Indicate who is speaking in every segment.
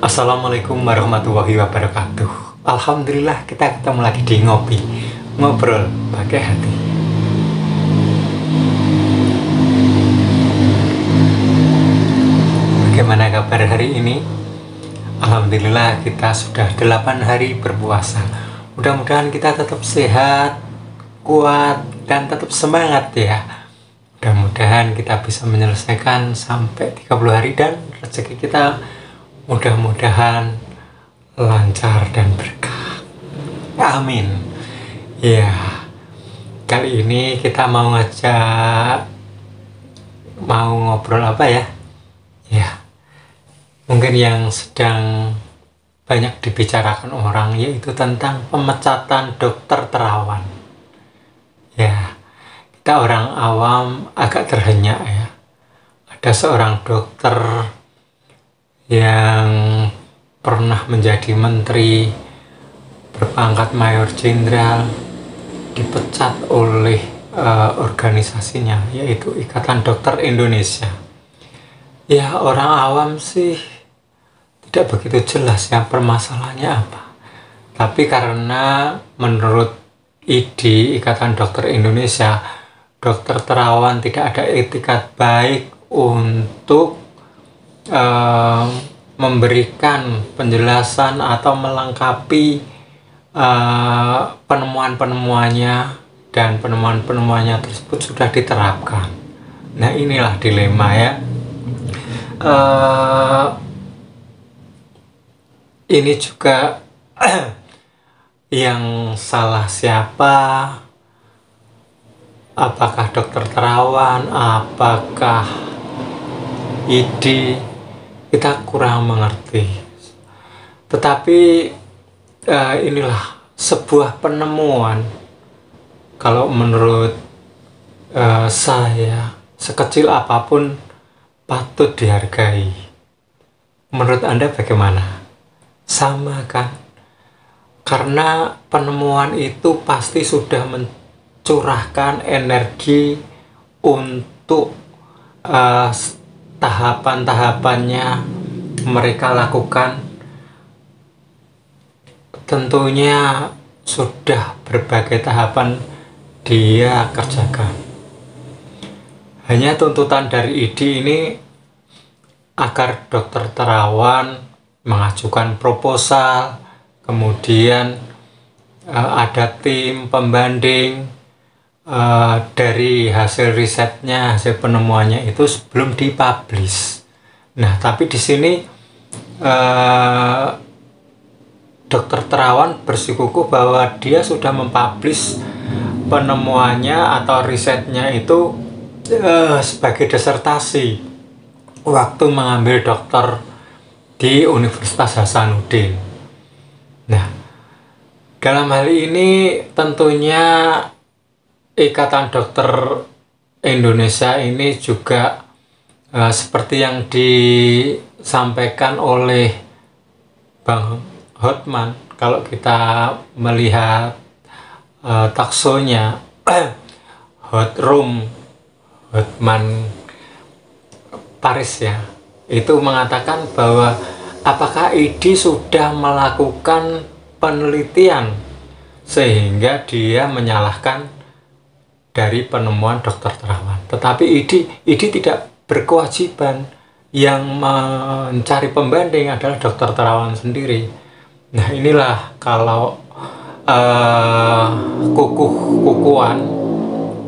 Speaker 1: Assalamualaikum warahmatullahi wabarakatuh. Alhamdulillah kita ketemu lagi di Ngopi Ngobrol Pakai Hati. Bagaimana kabar hari ini? Alhamdulillah kita sudah 8 hari berpuasa. Mudah-mudahan kita tetap sehat, kuat, dan tetap semangat ya. Mudah-mudahan kita bisa menyelesaikan sampai 30 hari dan rezeki kita mudah-mudahan lancar dan berkah. Amin. Ya, kali ini kita mau ngobrol apa ya? Ya, mungkin yang sedang banyak dibicarakan orang yaitu tentang pemecatan Dokter Terawan. Ya, kita orang awam agak terhenyak ya. Ada seorang dokter yang pernah menjadi menteri berpangkat mayor jenderal dipecat oleh organisasinya yaitu Ikatan Dokter Indonesia. Ya, orang awam sih tidak begitu jelas ya permasalahannya apa. Tapi karena menurut ID Ikatan Dokter Indonesia, Dokter Terawan tidak ada etikat baik untuk memberikan penjelasan atau melengkapi penemuan-penemuannya, dan penemuan-penemuannya tersebut sudah diterapkan. Nah, inilah dilema ya. Ini juga yang salah siapa? Apakah Dokter Terawan? Apakah ID? Kita kurang mengerti. Tetapi inilah sebuah penemuan. Kalau menurut saya, sekecil apapun patut dihargai. Menurut Anda bagaimana? Sama kan? Karena penemuan itu pasti sudah mencurahkan energi untuk tahapan-tahapannya mereka lakukan. Tentunya sudah berbagai tahapan dia kerjakan. Hanya tuntutan dari ID ini agar Dokter Terawan mengajukan proposal, kemudian ada tim pembanding dari hasil risetnya, hasil penemuannya itu sebelum dipublish. Nah, tapi di sini Dokter Terawan bersikukuh bahwa dia sudah mempublish penemuannya atau risetnya itu sebagai disertasi waktu mengambil dokter di Universitas Hasanuddin. Nah, dalam hal ini tentunya Ikatan Dokter Indonesia ini juga seperti yang disampaikan oleh Bang Hotman. Kalau kita melihat taksonya Hotman Paris ya, itu mengatakan bahwa apakah ID sudah melakukan penelitian sehingga dia menyalahkan dari penemuan Dokter Terawan. Tetapi ID tidak berkewajiban, yang mencari pembanding adalah Dokter Terawan sendiri. Nah, inilah kalau kukuhan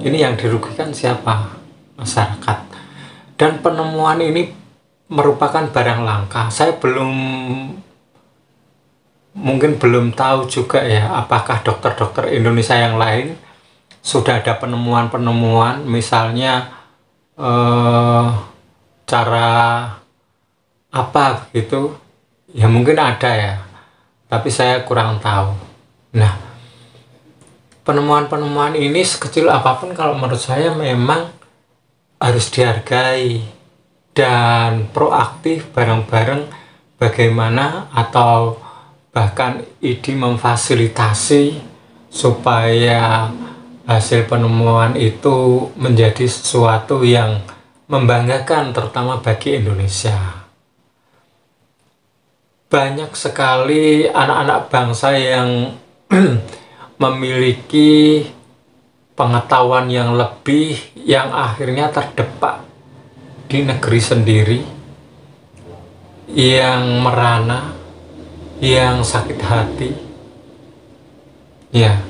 Speaker 1: ini yang dirugikan siapa? Masyarakat. Dan penemuan ini merupakan barang langka. Saya mungkin belum tahu juga ya apakah dokter-dokter Indonesia yang lain sudah ada penemuan-penemuan, misalnya cara apa gitu ya, mungkin ada ya, tapi saya kurang tahu. Nah, penemuan-penemuan ini sekecil apapun kalau menurut saya memang harus dihargai dan proaktif bareng-bareng bagaimana atau bahkan ID memfasilitasi supaya hasil penemuan itu menjadi sesuatu yang membanggakan terutama bagi Indonesia. banyak sekali anak-anak bangsa yang memiliki pengetahuan yang lebih, yang akhirnya terdepak di negeri sendiri, yang merana, yang sakit hati. Ya,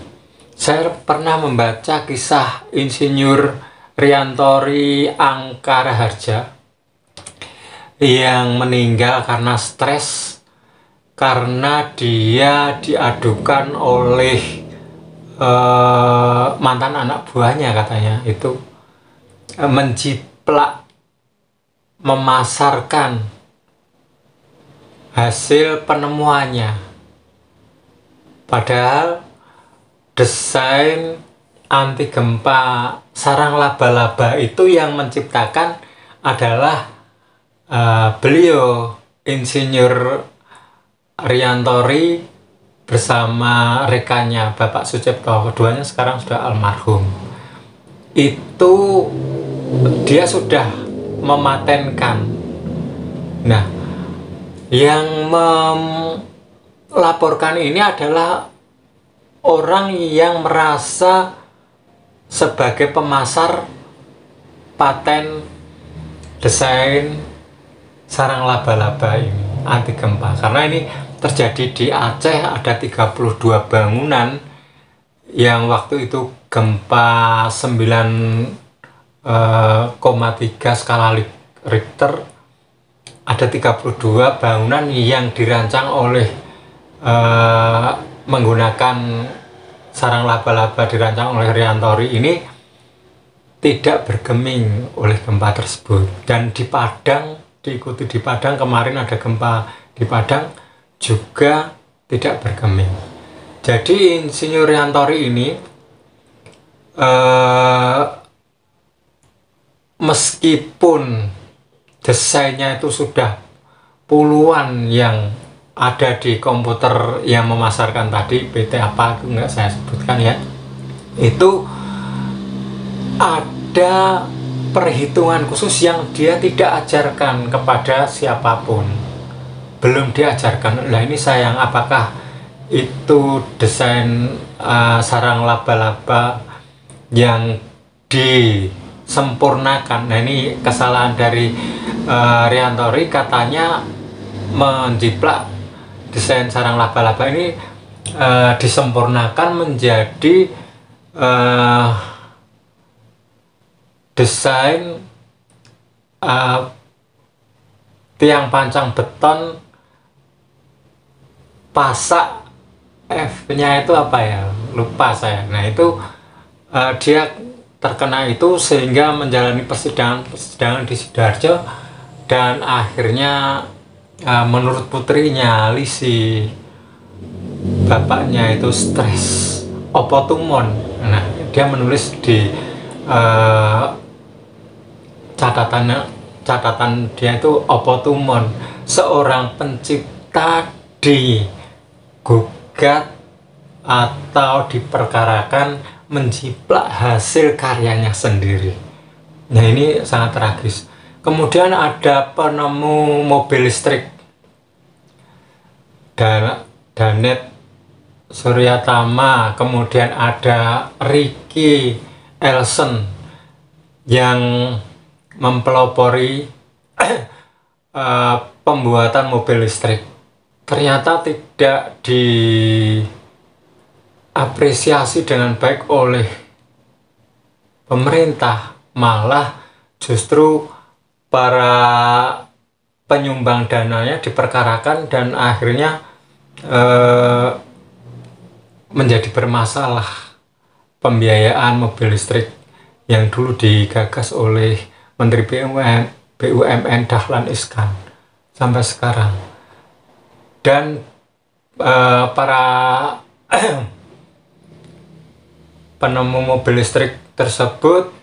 Speaker 1: saya pernah membaca kisah Insinyur Riantori Angkaraharja yang meninggal karena stres, karena dia diadukan oleh mantan anak buahnya, katanya itu menjiplak, memasarkan hasil penemuannya, padahal desain anti gempa sarang laba-laba itu yang menciptakan adalah beliau, Insinyur Riantori bersama rekannya Bapak Sucipto. Keduanya sekarang sudah almarhum. Itu dia sudah mematenkan. Nah, yang melaporkan ini adalah orang yang merasa sebagai pemasar paten desain sarang laba-laba ini anti gempa. Karena ini terjadi di Aceh, ada 32 bangunan yang waktu itu gempa 9,3 skala Richter. Ada 32 bangunan yang dirancang oleh menggunakan sarang laba-laba, dirancang oleh Riantori ini, tidak bergeming oleh gempa tersebut. Dan di Padang, diikuti di Padang, kemarin ada gempa di Padang juga tidak bergeming. Jadi Insinyur Riantori ini meskipun desainnya itu sudah puluhan yang ada di komputer yang memasarkan tadi, PT apa itu nggak saya sebutkan ya, itu ada perhitungan khusus yang dia tidak ajarkan kepada siapapun, belum diajarkan. Nah ini sayang, apakah itu desain sarang laba-laba yang disempurnakan? Nah ini kesalahan dari Riantori, katanya menjiplak desain sarang laba-laba ini disempurnakan menjadi desain tiang pancang beton pasak, F-nya itu apa ya, lupa saya. Nah itu dia terkena itu sehingga menjalani persidangan di Sidoarjo, dan akhirnya menurut putrinya Lisi, bapaknya itu stres, opotumon. Nah dia menulis di catatan dia itu opotumon, seorang pencipta digugat atau diperkarakan menjiplak hasil karyanya sendiri. Nah ini sangat tragis. Kemudian ada penemu mobil listrik, Danet Suryatama. Kemudian ada Ricky Elson yang mempelopori pembuatan mobil listrik. Ternyata tidak diapresiasi dengan baik oleh pemerintah, malah justru para penyumbang dananya diperkarakan dan akhirnya menjadi bermasalah pembiayaan mobil listrik yang dulu digagas oleh Menteri BUMN Dahlan Iskan sampai sekarang. Dan para penemu mobil listrik tersebut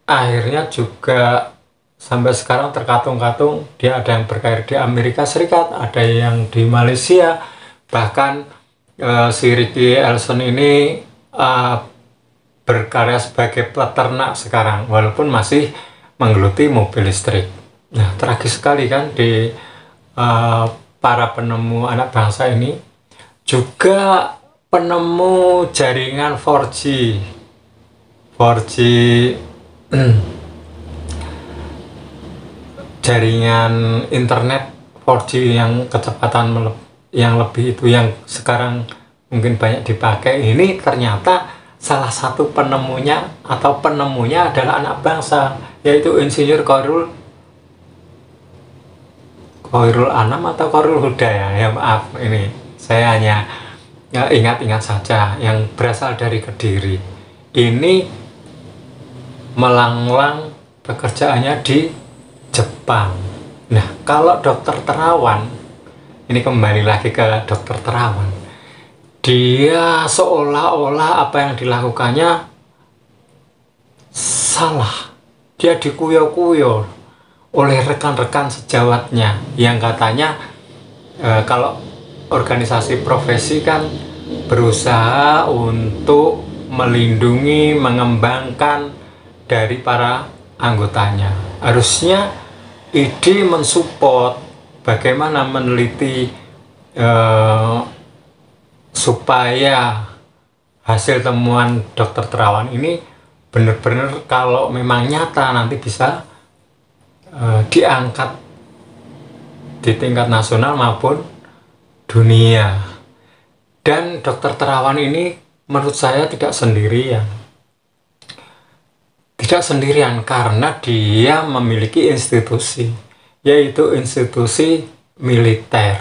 Speaker 1: akhirnya juga sampai sekarang terkatung-katung. Dia ada yang berkarir di Amerika Serikat, ada yang di Malaysia, bahkan si Ricky Elson ini berkarya sebagai peternak sekarang, walaupun masih menggeluti mobil listrik. Nah tragis sekali kan di para penemu anak bangsa ini juga penemu jaringan 4G jaringan internet 4G yang kecepatan yang lebih itu, yang sekarang mungkin banyak dipakai. Ini ternyata salah satu penemunya adalah anak bangsa, yaitu Insinyur Chairul Anam atau Chairul Huda ya maaf, ini saya hanya ingat-ingat saja, yang berasal dari Kediri. Ini melanglang pekerjaannya di Jepang. Nah, kalau Dokter Terawan, ini kembali lagi ke Dokter Terawan, dia seolah-olah apa yang dilakukannya salah. Dia dikuyo-kuyo oleh rekan-rekan sejawatnya yang katanya kalau organisasi profesi kan berusaha untuk melindungi, mengembangkan dari para anggotanya. Harusnya ID mensupport bagaimana meneliti supaya hasil temuan Dokter Terawan ini benar-benar kalau memang nyata nanti bisa diangkat di tingkat nasional maupun dunia. Dan Dokter Terawan ini menurut saya tidak sendirian. Tidak sendirian karena dia memiliki institusi, yaitu institusi militer.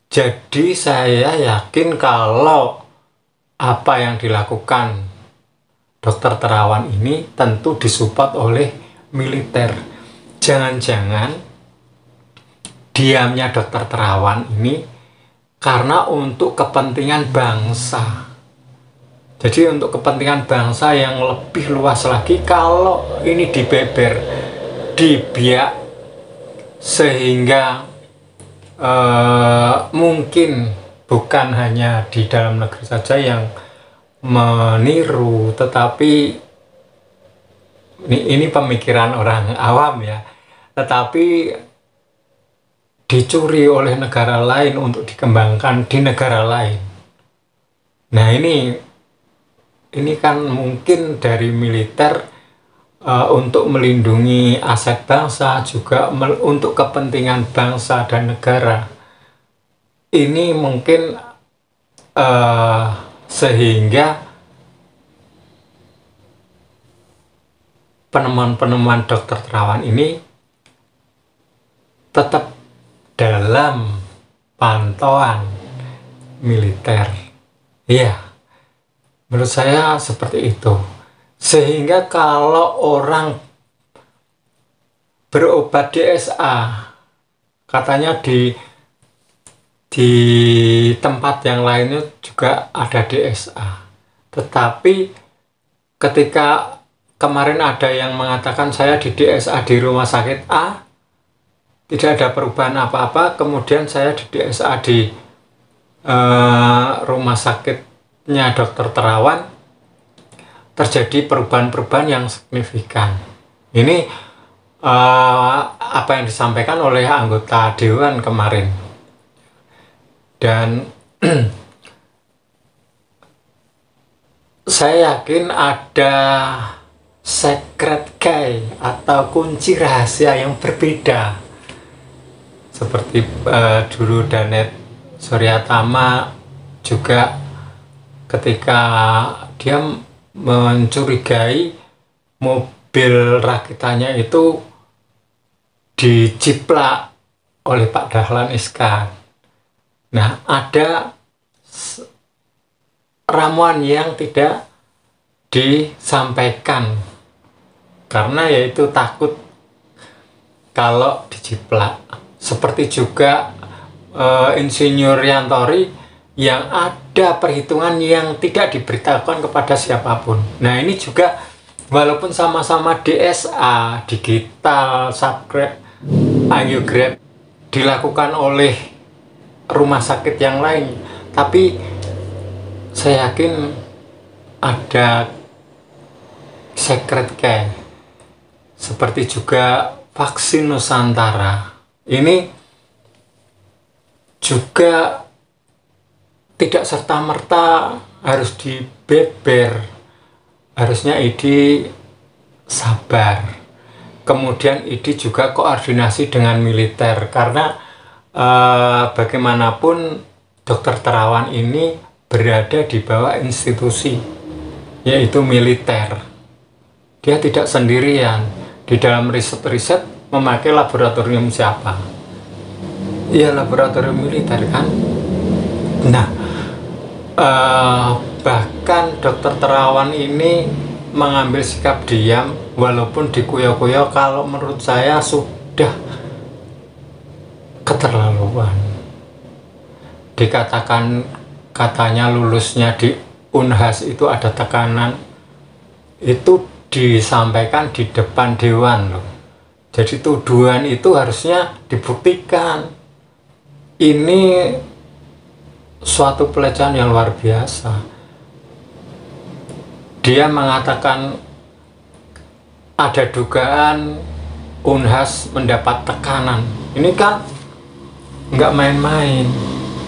Speaker 1: Jadi saya yakin kalau apa yang dilakukan Dokter Terawan ini tentu disupport oleh militer. Jangan-jangan diamnya Dokter Terawan ini karena untuk kepentingan bangsa. Jadi untuk kepentingan bangsa yang lebih luas lagi, kalau ini dibeber, dibiak, sehingga mungkin bukan hanya di dalam negeri saja yang meniru, tetapi ini pemikiran orang awam ya, tetapi dicuri oleh negara lain untuk dikembangkan di negara lain. Nah, ini kan mungkin dari militer untuk melindungi aset bangsa, juga untuk kepentingan bangsa dan negara. Ini mungkin sehingga penemuan-penemuan Dokter Terawan ini tetap dalam pantauan militer. Iya. Menurut saya seperti itu. Sehingga kalau orang berobat DSA, katanya di tempat yang lainnya juga ada DSA. Tetapi ketika kemarin ada yang mengatakan saya di DSA di rumah sakit A, tidak ada perubahan apa-apa, kemudian saya di DSA di rumah sakit Dokter Terawan terjadi perubahan-perubahan yang signifikan. Ini apa yang disampaikan oleh anggota Dewan kemarin. Dan saya yakin ada secret key atau kunci rahasia yang berbeda. Seperti dulu Danet Suryatama juga ketika dia mencurigai mobil rakitannya itu diciplak oleh Pak Dahlan Iskan. Nah, ada ramuan yang tidak disampaikan karena yaitu takut kalau diciplak. Seperti juga Insinyur Yantori yang ada perhitungan yang tidak diberitahukan kepada siapapun. Nah, ini juga walaupun sama-sama DSA, digital, subgrade, angiograph, dilakukan oleh rumah sakit yang lain, tapi saya yakin ada secret key. Seperti juga vaksin Nusantara. Ini juga tidak serta-merta harus dibeber, harusnya ID sabar. Kemudian ID juga koordinasi dengan militer, karena bagaimanapun Dokter Terawan ini berada di bawah institusi, yaitu militer. Dia tidak sendirian. Di dalam riset-riset memakai laboratorium siapa? Ya laboratorium militer kan. Nah, bahkan Dokter Terawan ini mengambil sikap diam walaupun dikuyo-kuyo, kalau menurut saya sudah keterlaluan. Dikatakan katanya lulusnya di Unhas itu ada tekanan, itu disampaikan di depan dewan loh. Jadi tuduhan itu harusnya dibuktikan. Ini suatu pelecehan yang luar biasa. Dia mengatakan ada dugaan Unhas mendapat tekanan. Ini kan nggak main-main.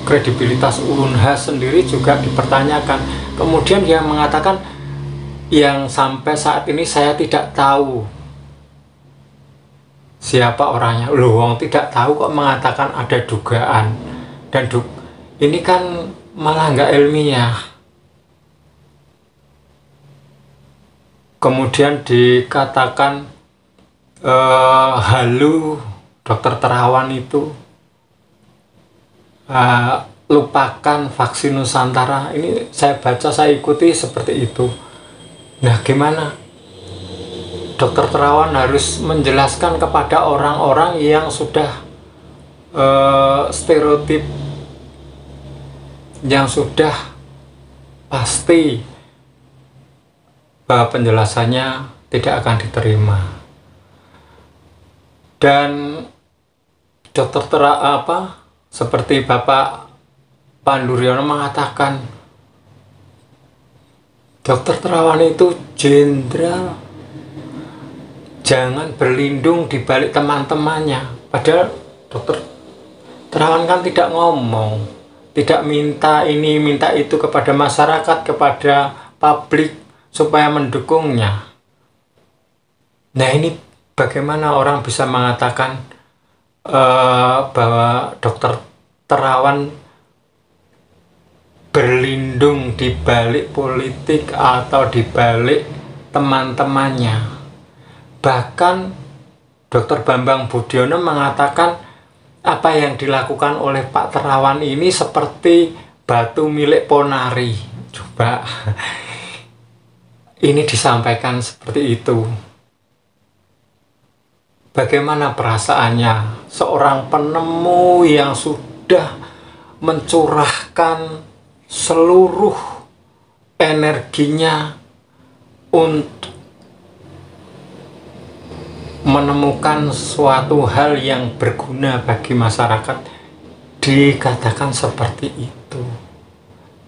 Speaker 1: Kredibilitas Unhas sendiri juga dipertanyakan. Kemudian dia mengatakan yang sampai saat ini saya tidak tahu siapa orangnya. Loh, wong tidak tahu kok mengatakan ada dugaan. Dan ini kan malah nggak ilmiah. Kemudian dikatakan halu Dokter Terawan itu lupakan vaksin Nusantara. Ini saya baca, saya ikuti seperti itu. Nah, gimana? Dokter Terawan harus menjelaskan kepada orang-orang yang sudah stereotip, yang sudah pasti bahwa penjelasannya tidak akan diterima. Dan Dokter seperti Bapak Panduryono mengatakan Dokter Terawan itu jenderal, jangan berlindung di balik teman-temannya. Padahal Dokter Terawan kan tidak ngomong, tidak minta ini minta itu kepada masyarakat, kepada publik supaya mendukungnya. Nah, ini bagaimana orang bisa mengatakan bahwa Dokter Terawan berlindung di balik politik atau di balik teman-temannya. Bahkan Dr. Bambang Budiono mengatakan apa yang dilakukan oleh Pak Terawan ini seperti batu milik Ponari. Coba ini disampaikan seperti itu. Bagaimana perasaannya seorang penemu yang sudah mencurahkan seluruh energinya untuk menemukan suatu hal yang berguna bagi masyarakat, dikatakan seperti itu.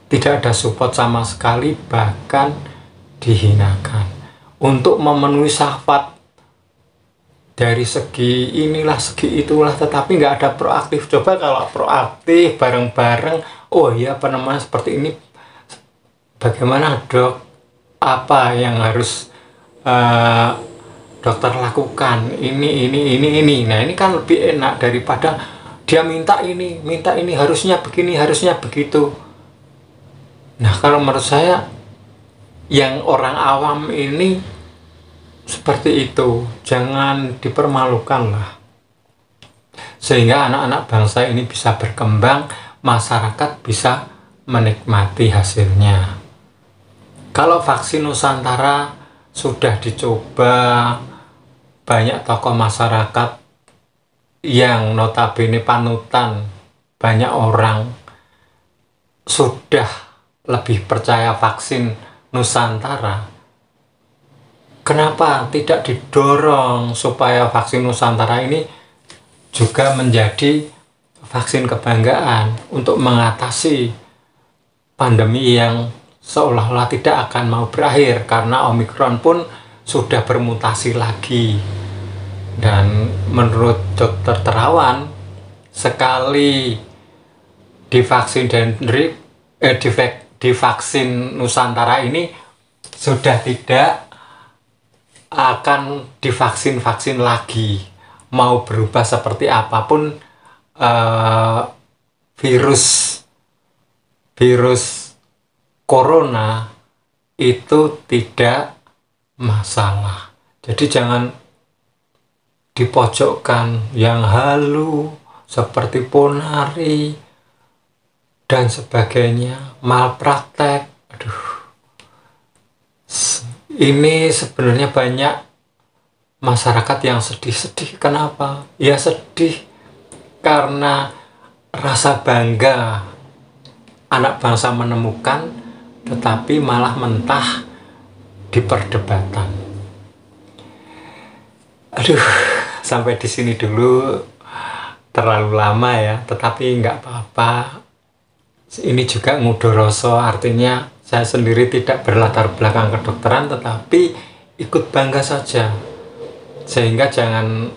Speaker 1: Tidak ada support sama sekali, bahkan dihinakan. Untuk memenuhi syahwat dari segi inilah, segi itulah, tetapi nggak ada proaktif. Coba kalau proaktif bareng-bareng, oh ya penemuan seperti ini, bagaimana dok? Apa yang harus dokter lakukan? Ini. Nah, ini kan lebih enak daripada dia minta ini, harusnya begini, harusnya begitu. Nah, kalau menurut saya yang orang awam ini seperti itu, jangan dipermalukan lah, sehingga anak-anak bangsa ini bisa berkembang, masyarakat bisa menikmati hasilnya. Kalau vaksin Nusantara sudah dicoba, banyak tokoh masyarakat yang notabene panutan banyak orang sudah lebih percaya vaksin Nusantara. Kenapa tidak didorong supaya vaksin Nusantara ini juga menjadi vaksin kebanggaan untuk mengatasi pandemi yang seolah-olah tidak akan mau berakhir, karena Omikron pun sudah bermutasi lagi. Dan menurut Dokter Terawan, sekali divaksin divaksin Nusantara ini sudah tidak akan divaksin lagi. Mau berubah seperti apapun virus corona itu tidak masalah. Jadi jangan dipojokkan yang halu seperti ponari dan sebagainya, malpraktek. Aduh, ini sebenarnya banyak masyarakat yang sedih. Kenapa? Ya sedih karena rasa bangga anak bangsa menemukan, tetapi malah mentah di perdebatan. Aduh, sampai di sini dulu, terlalu lama ya, tetapi nggak apa-apa. Ini juga ngudoroso, artinya saya sendiri tidak berlatar belakang kedokteran, tetapi ikut bangga saja, sehingga jangan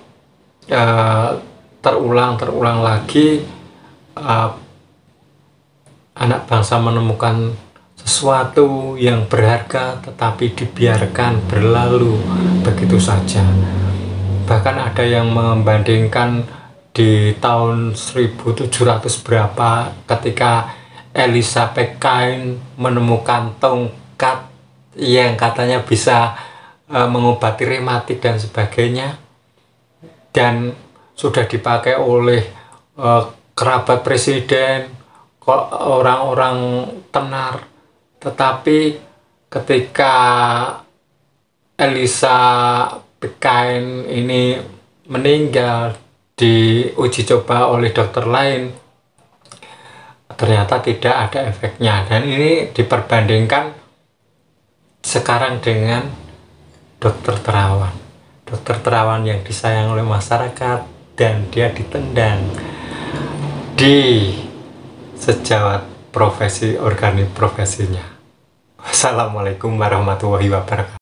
Speaker 1: terulang lagi anak bangsa menemukan sesuatu yang berharga tetapi dibiarkan berlalu begitu saja. Bahkan ada yang membandingkan di tahun 1700 berapa ketika Elizabeth Cain menemukan tongkat yang katanya bisa mengobati rematik dan sebagainya, dan sudah dipakai oleh kerabat presiden, orang-orang tenar. Tetapi ketika Elizabeth Cain ini meninggal diuji coba oleh dokter lain, ternyata tidak ada efeknya. Dan ini diperbandingkan sekarang dengan dokter terawan yang disayang oleh masyarakat, dan dia ditendang di sejawat profesi organik profesinya. Wassalamualaikum warahmatullahi wabarakatuh.